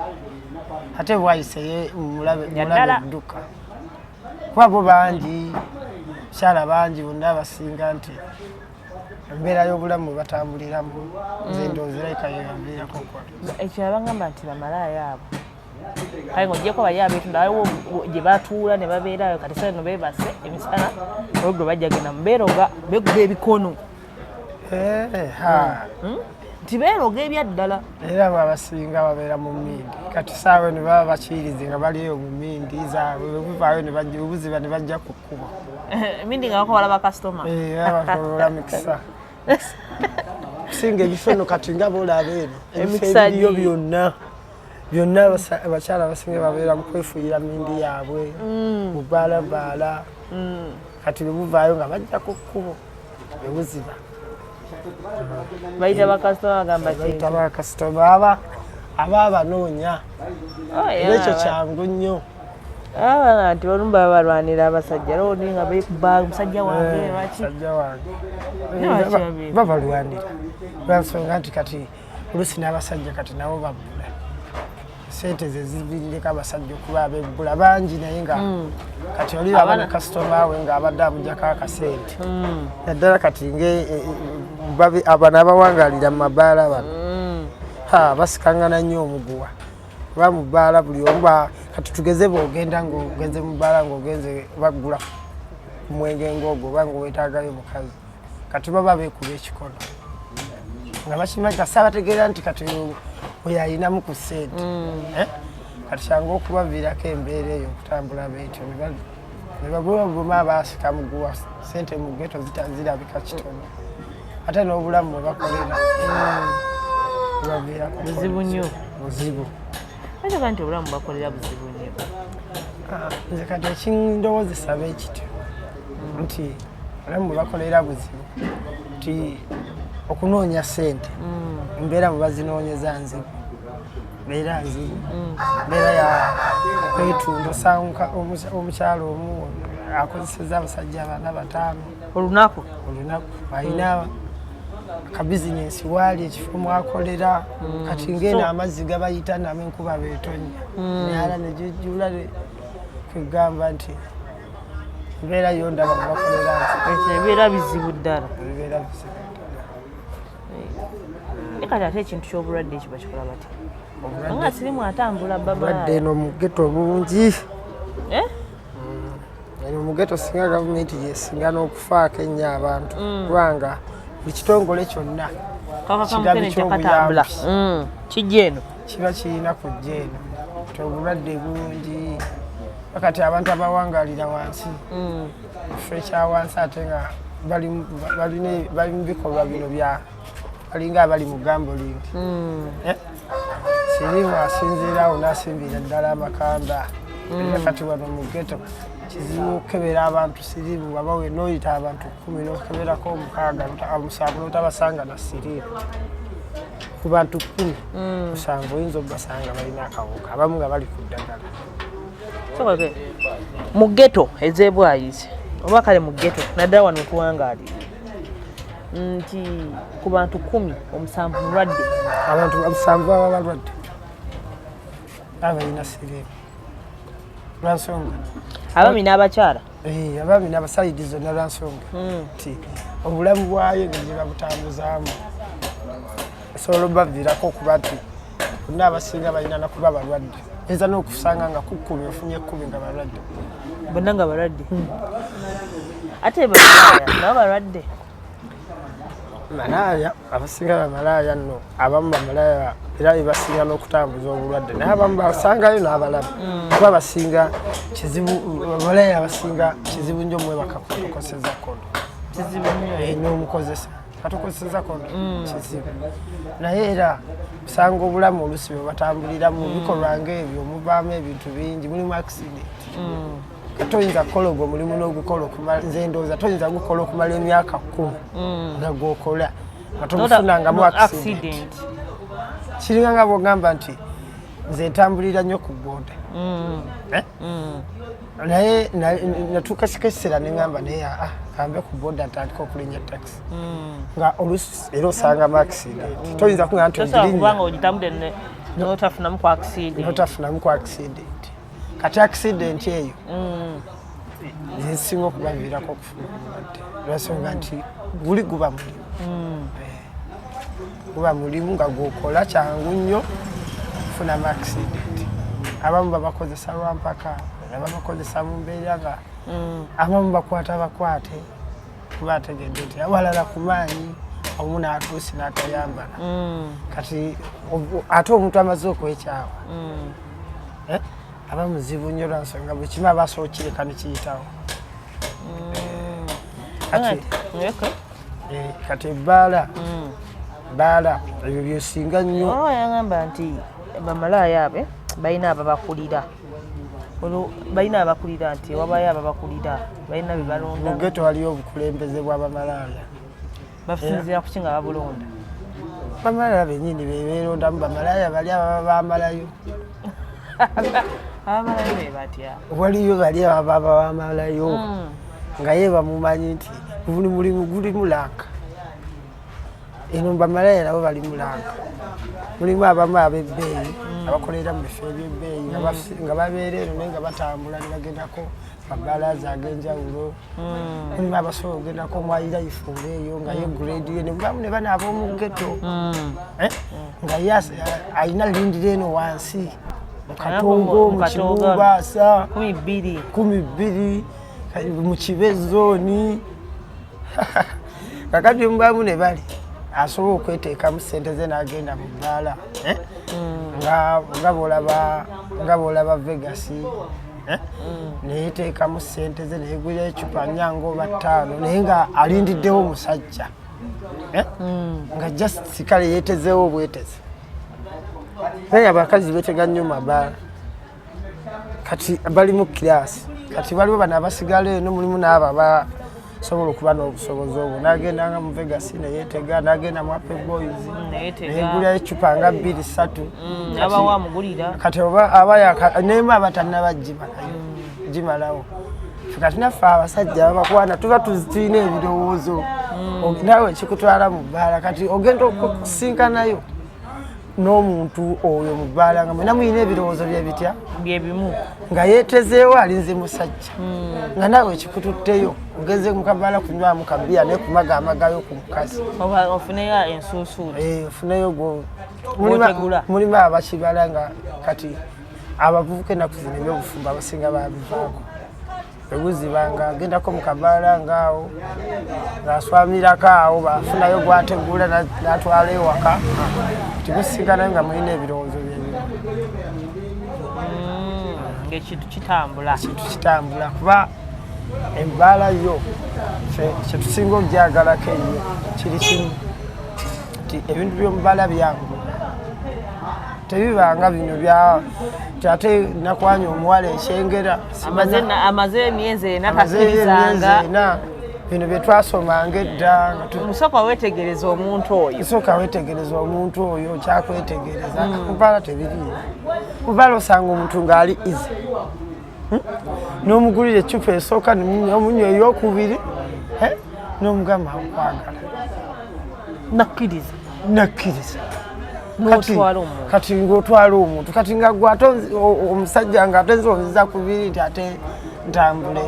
ate bwayise mulabe edduka kuba bo bangi kyala bangi bonna abasinga nti embeera y'obulamu bwe batambuliramu nze ndoozeraika yeyaviirako okola ekyo abagamba nti bamalaaya abo kale ng'ogyeko bali abeetunda waliwo gye batuula ne babeerayo kati sale no beebase emisana olugwe bajja genda mubeeroga beeguba ebikono nti beeroga ebyaddala era abo abasinga babeera mu mmindi kati saawe ne baba bakiyirize nga baliyo mu mmindi zaabwe bwebuvaayo obuziba ne bajja ku kkubo mindi nga bakola bakasitoma bakolola mikisa kusinga ebifono kati nga boolaba eno ebifo ebiriyo byonna abakyala abasinga babeera mu kwefuuyira mmindi yaabwe mu bbaalabaala kati bwe buvaayo nga bajja ku kkubo ebuziba bayita bakasitoma bagamba bayita bakasitoma aba abanoonya era ekyo kyangu nnyo nti olumba balwanira abasajja lodi nga bekuba musajja wange lwaki babalwanira lwansonga nti kati oluusi n'abasajja kati nabo babbula sente ze zivirireko abasajja okuba abebbula bangi naye nga kati oli aba ne kasitoma we ng'abadde amugyako akasente naddala kati abano abawangalira mu mabaala bano basikangana nnyo omuguwa kuba mu bbaala buli omu kati tugeze bw'ogenda ng'ogenze mu bbaala ng'ogenze baggula ku mwenge ng'ogwo oba ng'oweetaagayo mukazi kati baba beekuba ekikono nga bakimanyi kasaabategeera nti kati oyo ayinamu ku ssente kati kyangu okubaviirako embeera eyo okutambula beetyo ne babulabuma abaasika muguwa ssente mu geto zirabika kitono ate n'obulamu bwe bakolera baviirako buzibu nnyo buzibu ate nti obulamu bakolera buzibu nnyo nze kati ekindowoozesa beekityo nti obulamu bwe bakolera buzibu nti okunoonya ssente embeera mwe bazinoonyeza nzibu mbeera nzibu mbeera ya kwetunda osanga omukyalo omu akozeseza abasajja 4-5 olunaku alina akabizinensi waali ekifo mwakolera kati ng'eno amazzi gabayita namo enkuba beetonya nayala negijjula kwegamba nti embeera yondaba mubakolera ebibeera bizibu ddala ebibeera bizibu kati ate ekintu ky'obulwadde ekyo bakikola bati nga sirimu atambula babulwadde eno mugeto bungi eno mugeto singa gavumenti yesinga n'okufaako ennyo abantu kubanga buli kitongole kyonna kigabi ky'obuyambi kijja eno kiba kirina kujja eno nti obulwadde bungi bakati abantu abawangalira wansi kifo ekyawansi ate nga bali mu bikolwa bino bya balinga abali mu gambolingi sirimu asinziirawo n'asimbira ddala amakanda kati wano mu geto kizibu okukebera abantu sirimu waba wenoyita abantu 10 n'okukeberako 6 n'otabasanga na sirimu ku bantu 10 osanga oyinza okubasanga balina akawuka abamu nga bali ku ddagala mu geto ez'ebwayizi oba kale mu geto naddala wano tuwangaalira nti ku bantu 10 omusanvu mulwadde abantu 7 baba balwadde abalina sirimu lwansonga abami n'abakyala abami n'abasayidi zonna lwansonga nti obulamu bwayo ngegye babutambuzaamu esobola obaviirako okuba nti bonna abasinga balina nakuba balwadde eza n'okusanga nga ku 10 ofunye 10 nga balwadde bonna nga balwadde ate bamalaaya nabo balwadde malaaya abasinga bamalaaya nno abamu bamalaaya era ebasinga n'okutambuza obulwadde naye abamu basangayo n'abalaba kuba basinga kizibu bamalaaya abasinga kizibu nnyo mwebaka kutukoseza kondo kizibu nnyo n'omukozesa katukoseza kondo kizibu naye era usanga obulamu oluusi bwe batambulira mu bikolwa ng'ebyo muvaamu ebintu bingi mulimu accident toyinza kukola ogwo mulimu n'ogukola okumala nze ndowooza toyinza gukola okumala emyaka 10 nga gwokola nga togufunangamu accident kiringa nga bwogamba nti nze ntambulira nnyo ku booda naye natuuka kikeesera ne ŋŋamba naye kambe ku booda ntandika okulinnya taxi nga oluusi era osangamu accident toyinza kuŋŋamba nti kubanga ogitambudde n'otafunamu ku accident kati accident eyo zisinga okubaviirako okufuna obulwadde lwasonga nti guli guba mulimu nga gwokola kyangu nnyo kufunamu accident abamu babakozesa lwampaka ababakozesa mu mbeera nga abamu bakwate kuba ategedde nti awalala ku maanyi omu n'atuusi n'atayambala kati ate omuntu amaze okwekyawa aba muzibu nnyo lwansonga buli kimu aba asobola okukireka ne kiyitawo kati ebbaala ebyo byosinga nnyo yagamba nti bamalaaya abe balina ababakulira nti wabayo ababakulira balina bye balonda mu geto waliyo obukulembeze bw'abamalaaya basinzira kuki nga babulonda bamalaaya bennyini bebeerondamu bamalaaya bali ababa bamalayo abamalayo be batya waliyo bali ababa bamalayo nga ye bamumanyi nti buli mulimu guli mulanga eno bamalayo nabo bali mulanga mulimu abamu ab'ebbeeyi abakolera mu bifo eby'ebbeeyi nga babeera eno naye nga batambula ne bagendako mabalaaza ag'enjawulo mulimu abasobola ogendako mwayirayifuula eyo nga ye grade ye ne bwamu ne bana ab'omu ghetto nga ye alina lindira eno wansi mu Katongo mu Kibubaasa 12 mu Kibezooni kakati mubaamu ne bali asobola okweteekamu ssente ze n'agenda mu bbaala nga bw'olaba Vegas neyeteekamu ssente ze neegulira ecupa nyango oba 5 naye nga alindiddewo omusajja nga just kale yeetezeewo obweteze naye abakazi beetega nnyo mabaala kati bali mu kiraasi kati waliwo bano abasigala eno mulimu n'abo abasobola okuba n'obusobozi obwo n'agendanga mu Vegas neyeetega n'agenda mu Apple Boys neegulira ecupa nga 2-3 kati nemu abatannaba gimalawo kati naffe abasajja babakwana tuba tulina ebirowoozo naawe ekikutwala mu bbaala kati ogenda okusinkanayo n'omuntu oyo mu bbaala nga mwena muyina ebirowoozo byebitya byebimu nga yeetezeewo alinze musajja nga naawe ekikututteyo ogeze mu kabaala kunywamu kabiya naye kumaga amagayo ku mukazi ofuneyo ensuusuuli ofuneyo mulimu abakibala nga kati abavubuka ennaku zino ebyobufumbo abasinga babivaako ebuzibanga agendako mu kabaala ngaawo ng'aswamirako awo bafunayo gwategula n'atwala ewaka tigusiganayo nga mulina ebirowoozo byebimu ng'ekintu kitambula kuba embaala yo kyetusinga okugyagalako ennyo kiri kimu nti ebintu by'omubaala byangu tebibanga bino ate nakwanya omuwala ekyengera amaze emyezi ena kakkirizanga bino bye twasomanga edda musooka weetegereza omuntu oyo kyakwetegereza mubaala tebiriyo mubaala osanga omuntu ng'ali izi n'omugulira ecupa esooka omunywa ey'okubiri n'omugamba nkwagala nakkiriza kati ng'otwala omuntu kati nga gwe ate omusajja ng'ate nzonziza ku biri nti ate ntambule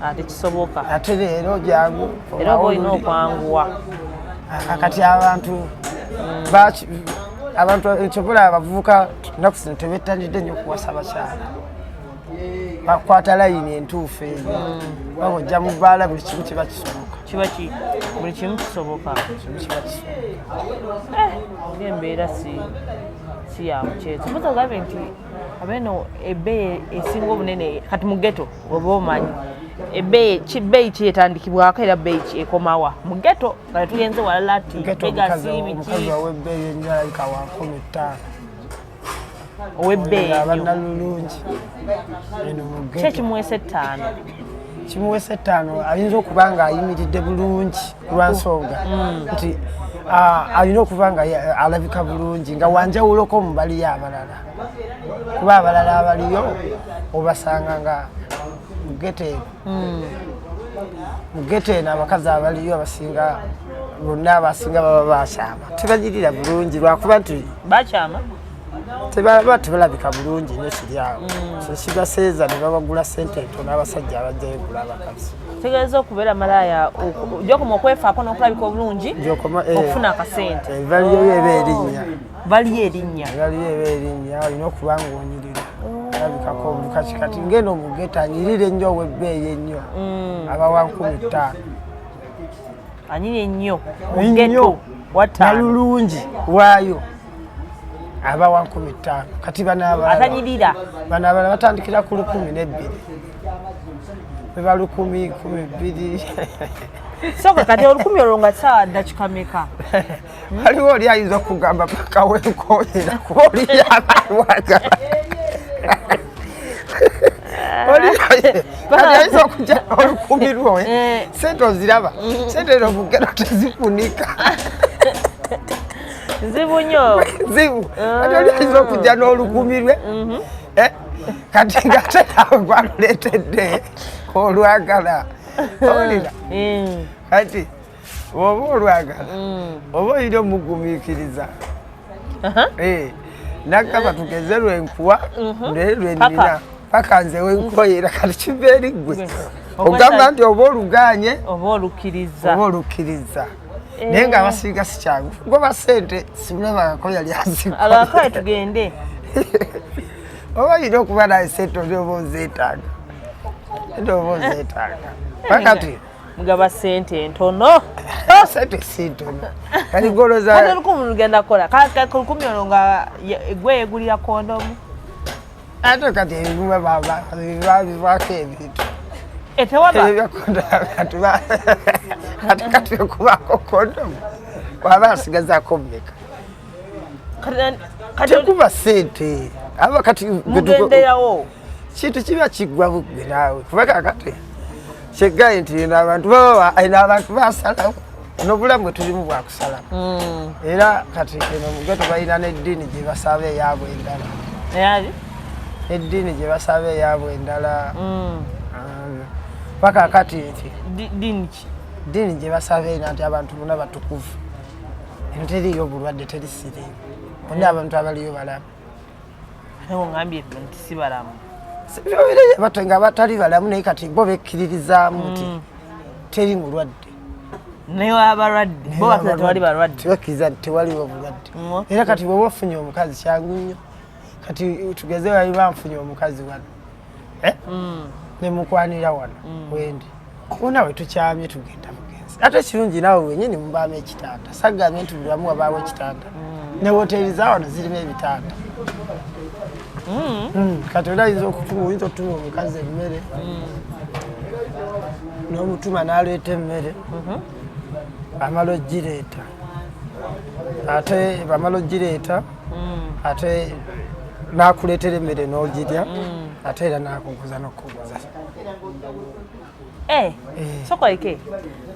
ate kisoboka ate leero jangu era oba olina okwanguwa kati abantu ekyobola abavubuka nnaku zino tebettanidde nnyo okuwasa bakyala bakwata layini entuufu eyo baba ojja mu bbaala buli kimu kiba kisoboka buli kimu kisoboka embeera si ya mukyezi mbuza ogambe nti abeeno ebbeeyi esinga obunene kati mu ghetto oba omanyi ebbeeyi kyetandikibwako era bbeeyi ekomawa mu ghetto nga tugenze walala ti omukazi ow'ebbeeyi ennyo alayika wa 15 ow'ebbeeyi abanalulungi eno mu ghetto kyekimuweesa 5 kimuweesa 5 ayinza okuba nga ayimiridde bulungi lwa nsonga nti alina okuba nga alabika bulungi nga wanjawuloko mu baliyo abalala kuba abalala abaliyo obasanga nga mu ghetto eno abakazi abaliyo abasinga bonna abasinga baba bakyama tebagirira bulungi lwakuba nti bakyama tebaba tebalabika bulungi nnyo kiri awo kibaseeza ne babagula ssente ntono abasajja abajjayo gula abakazi tegeeza okubeera malaaya gyokoma okwefaako n'okulabika obulungi okufuna akasente valiyo eba erinnya olina okuba ng'onyirira alabikako obulukaki kati ngeno mu ghetto anyirire ennyo ow'ebbeeyi ennyo aba wa 15 anyiri ennyo mu ghetto nalulungi waayo aba wa 15 kati atanyirira bano abalala batandikira ku 12 beba 10-12 soka kati 10 olwo nga ssaawa dakika meka waliwo oli ayinza okugamba paka wenkoyera kuba oli yabalwagala kati ayinza okujja 10 lwo sente oziraba sente ero mugero tezifunika zibu nnyo zibu ate oli ayinza okujja n'olukumi lwe kati ngate nawe gwaluletedde olwagala owulira kati oba olwagala oba olina omugumiikiriza nagamba tugeze lwenkuwa naye lwenina paka nze wenkoyera kati kiva eri ggwe ogamba nti oba oluganye oba olukkiriza naye nga abasiiga si kyangu goba sente simulaba agako yali azikwa agakaye tugende oba olina okuba naye sente oba ozeetaaga pakati mugaba sente ntono sente si ntono kati goloza kati olukumi lugenda kukola olukumi olwo nga gwe yegulira kondomu ate kati ebimu babivako ebintu etewaba ate kati okubako kondomu waba asigazako mmeka tekuba sente aba kati mugenderawo kintu kiba kiggwa bugwe naawe kuba kakati kyegaye nti abantu basalawo n'obulamu bwe tulimu bwakusalamu era kati eno mugeto balina n'eddiini gye basaba eyaabwe endala eddiini gye basaba eyaabwe endala paka kati nti ddiini gye basaba era nti abantu bonna batukuvu eno teriyo obulwadde terisiriimu bonna abantu abaliyo balamu ngambye nti si balamu bate nga batali balamu naye kati bo bekkiririzaamu nti teri mulwadde naye abalwadde bo bakkiriza tewali balwadde tebakkiriza nti tewaliwo bulwadde era kati bwoba ofunye omukazi kyangu nnyo kati tugeze wali banfunye omukazi wano nemukwanira wano wendi ona we tukyamye tugenda bugenzi ate kirungi naawe wenyini mubaamu ekitanda sagamye nti buli wamu wabaawo ekitanda ne woteri za wano zirimu ebitanda kati oyinza okutuma omukazi emmere n'omutuma n'aleeta emmere bamala ogireeta ate bamala ogireeta ate n'akuleetera emmere n'ogirya ate era n'akuguza n'okuguza sokoleke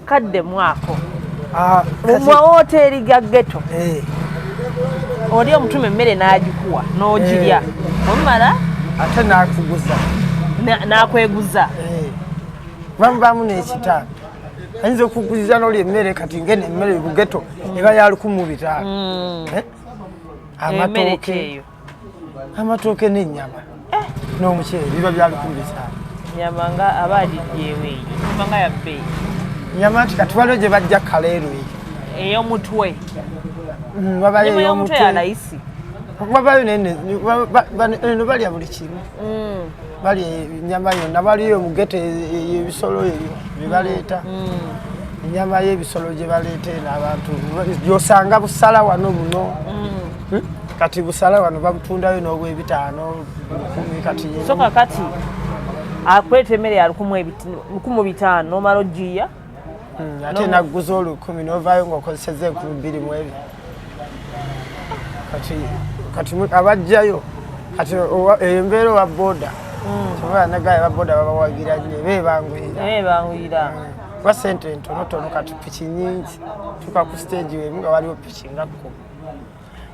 kadde mwako mu woteeri ga ghetto oli omutuma emmere n'agikuwa n'ogirya omumala ate n'akuguza n'akweguza bamubaamu n'ekitanda ayinza okuguliza n'oli emmere kati ngene emmere bugeto eba ya 1500 amatooke n'ennyama n'omuceere biba bya 1500 nyama nga abaagijjeewo eyo nyama nga yabbeeyi nyama nti kati waliwo gye bajja kaleero eyo ey'omutwe wabayo ey'omutwe ya layisi wabayo eno balya buli kimu balya ennyama yonna waliyo mugeto ebisolo ebyo bye baleeta ennyama y'ebisolo gye baleeta eno abantu gyosanga busala wano buno kati busala wano babutundayo n'obw'ebitaano 10 kati so kakati akuleeta emmere ya 1500 n'omala ogiya ate nagguza 10,000 n'ovaayo ng'okozeseza 22,000 kati abajjayo kati embeera owa booda kiba nagaye ba booda babawagira nnyo bebanguyira kuba sente ntonotono kati piki nyingi tuka ku stage wemu nga waliwo piki nga 10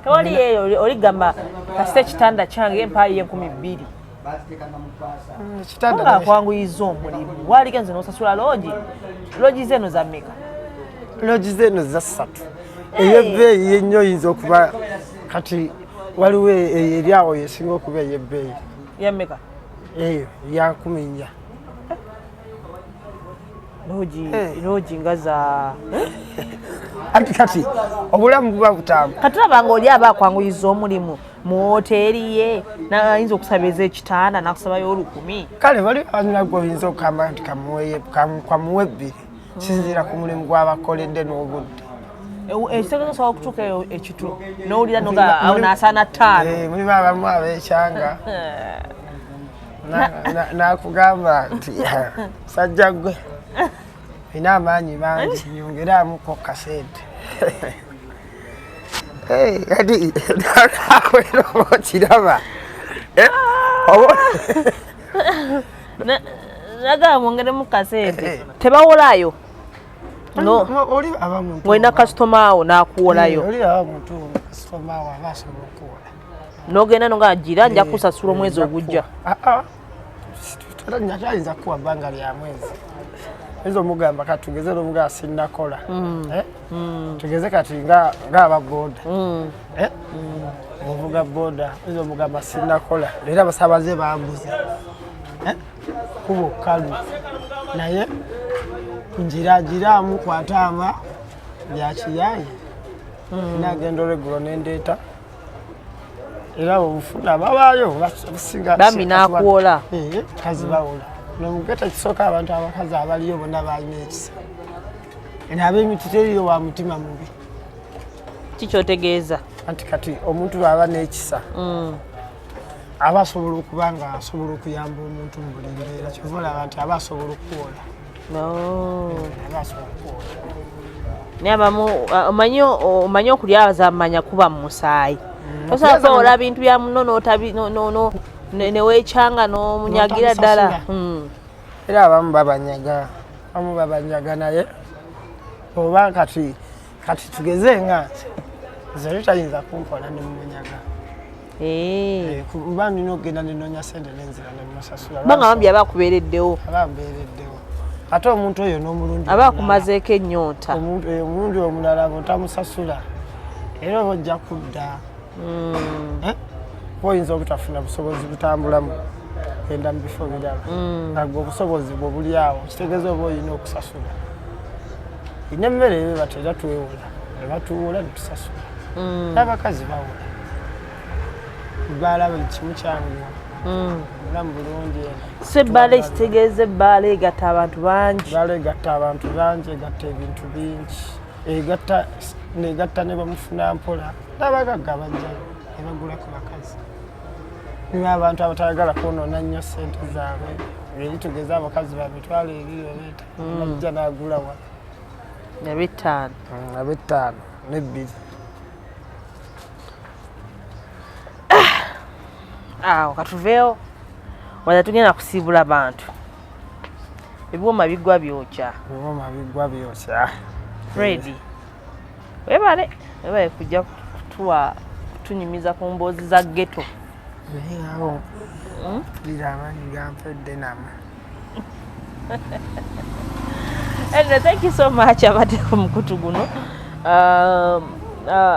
tewali eyo oligamba kasita ekitanda kyange empaayi ye2,000 nga akwanguyiza omulimu waligenze n'osasula loogi zeno za mmeka loogi zeno za 3 ey'ebbeeyi yennyo oyinza okuba kati waliwo eri awo yesinga okuba ey'ebbeeyi yammeka eyo ya 10,000 loogi nga za ati kati obulamu buba butamu kati olaba ng'oli aba akwanguyiza omulimu mu woteeri ye nayinza okusabiriza ekitanda nakusabayo 10,000 kale waliwo abanagwe oyinza okugamba nti kamuwe 2 kisinziira ku mulimu gw'abakoledde n'obudde ekitegezo osobola okutuuka eyo ekito n'owulira noga awo naasaana 5 mulimu abamu abeekyanga nakugamba nti sajja gwe ina amaanyi mangi nyongeramuko kasente kati nakwera okiraba nagamba mwongeremu kasente tebawolayo oli abamuntu ng'olina kasitoma awo n'akuwolayo oli abamuntu kasitoma awo aba asobola okuwola n'ogenda nonga agira nja kusasula omwezi ogujja. Nyakayinza kuwa bbanga lya mwezi. Ezo mugamba katugeze n'omugamba sinnakola. Tugeze kati ng'aba boda. Ovuga boda ezo mugamba sinnakola. Leero abasaabaze bambuze. Kubo kalu. Naye njiramu kwatama bya kiyayi. Nagenda regulo nendeeta. Era obufuna babaayo basinga bambi nakuwola kazi bawola nomugeta kisoka abantu abakazi abaliyo bonna balina ekisa era ab'emiti teriyo wa mutima mubi kikyotegeeza anti kati omuntu aba n'ekisa aba asobola okuba nga asobola okuyamba omuntu mu buli mbeera kivola abantu aba asobola okuwola aba asobola okuwola naye abamu omanyi okulyaza amanya kuba mu musaayi osobola ola bintu bya muno neweekyanga n'omunyagira ddala era abamu babanyaga naye oba kati tugeze nga nze tayinza kunkola ne mumunyaga kuba nina okugenda nenonya sente nenzira nemusasula banga bambi aba akubeereddewo ate omuntu oyo n'omulundi aba akumazeeko ennyonta omulundi omulala bw'otamusasula era oba ojja kudda oyinza obutafuna busobozi butambulamu genda mu bifo birala nagwe obusobozi bwe buli awo kitegeeza oba olina okusasula ine emmere ebe batera twewola nebatuwola netusasula n'abakazi bawola ebbaala buli kimu kyanguwa mulamu bulungi so ebbaala ekitegeeza ebbaala egatta abantu bangi ebbaala egatta abantu bangi egatta ebintu bingi negatta ne bamufuna mpola n'abagagga bajjayo ne bagulako bakazi niba abantu abatayagala kwonoona nnyo ssente zaabwe eri tugeze abakazi ba mitwalo ebiri obeeta bajja n'agulawa ab'ettaano n'ebbiri awo katuveewo waza tugenda kusiibula bantu ebyuma biggwa byokya Freddy webale kujja kutunyumiza ku mboozi za ghetto awo liramanyi gampedde nama anyway, thank you so much abadde ku mukutu guno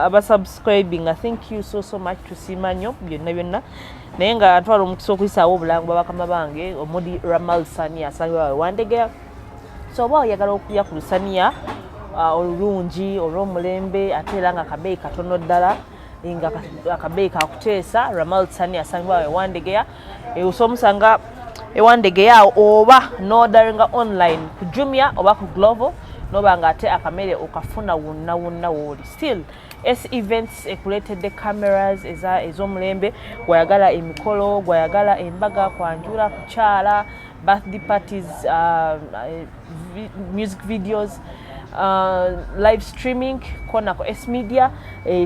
abasubscribing thank you so much tusiima nnyo byonna naye nga ntwala omukisa okuyisaawo obulango babakama bange omudi Ramal Sania asangibwa Wandegea so oba oyagala okuya ku lusaniya olulungi olw'omulembe ate era nga akabeeyi katono ddala nga akabeeyi kakuteesa Ramal Sania asangibwa Wandegea osobola omusanga Wandegea oba n'odaringa online ku Jumia oba ku Glovo noba nga ate akamere okafuna wonna wooli still events ekuleetedde cameras ez'omulembe gwayagala emikolo gwayagala embaga kwanjula kukyala birthday parties music videos live streaming kona ko S Media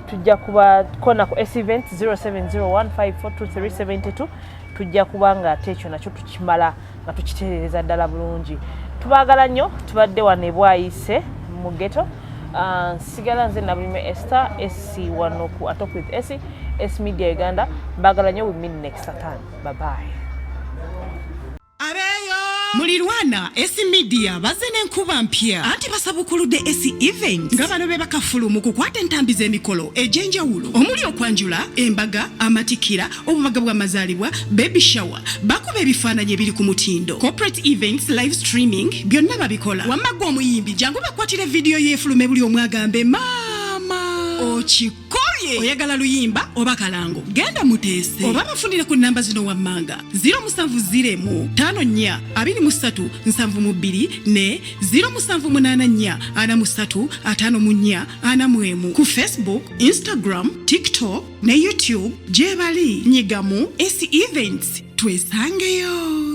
tujja kuba kona ko S Events 0701542372 tujja kubanga ate ekyo nakyo tukimala nga tukitereereza ddala bulungi tubaagala nnyo tubadde wano ebwayise mu ghetto sigala nze Nabulime Esther SC1 ku Atop with S Media Uganda mbagala nnyo we meet next time bye bye Mulirwana S Media bazze n'enkuba mpya anti basabukuludde S Event nga bano be bakafulu mu kukwata entambi z'emikolo egy'enjawulo omuli okwanjula embaga amatikira obubaga bw'amazaalibwa baby shower bakuba ebifaananyi ebiri ku mutindo corporate events live streaming byonna babikola wamagwa omuyimbi jangu bakwatire vidiyo y'efulume buli omwagambe mama okikolye oyagala luyimba oba kalango genda muteese oba bafunire ku namba zino wammanga 0704242372 ne 07844354 ku Facebook, Instagram, TikTok ne YouTube jebali nyigamu S Events twesangeyo.